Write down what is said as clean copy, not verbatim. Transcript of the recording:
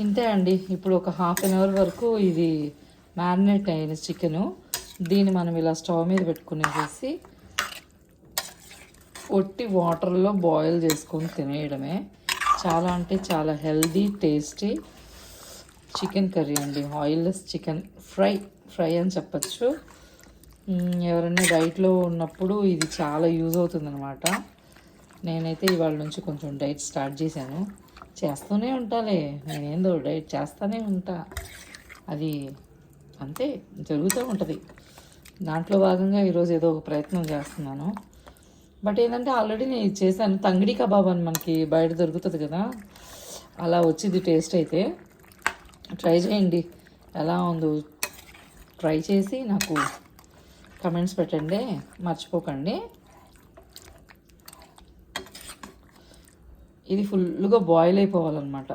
ఇంతే అండి. ఇప్పుడు ఒక హాఫ్ అన్ అవర్ వరకు ఇది మ్యారినేట్ అయిన చికెను. దీన్ని మనం ఇలా స్టవ్ మీద పెట్టుకునేసి ఒట్టి వాటర్లో బాయిల్ చేసుకొని తినేయడమే. చాలా అంటే చాలా హెల్దీ టేస్టీ చికెన్ కర్రీ అండి. ఆయిల్లెస్ చికెన్ ఫ్రై అని చెప్పచ్చు. ఎవరైనా డైట్లో ఉన్నప్పుడు ఇది చాలా యూజ్ అవుతుందన్నమాట. నేనైతే ఇవాళ నుంచి కొంచెం డైట్ స్టార్ట్ చేశాను. చేస్తూనే ఉంటాలే, నేనేందో డైట్ చేస్తూనే ఉంటా. అది అంతే జరుగుతూ ఉంటుంది. దాంట్లో భాగంగా ఈరోజు ఏదో ఒక ప్రయత్నం చేస్తున్నాను. బట్ ఏంటంటే ఆల్రెడీ నేను ఇది చేశాను. తంగిడి కబాబ్ అని మనకి బయట దొరుకుతుంది కదా, అలా వచ్చింది టేస్ట్. అయితే ట్రై చేయండి, ఎలా ఉందో ట్రై చేసి నాకు కమెంట్స్ పెట్టండి, మర్చిపోకండి. ఇది ఫుల్గా బాయిల్ అయిపోవాలన్నమాట.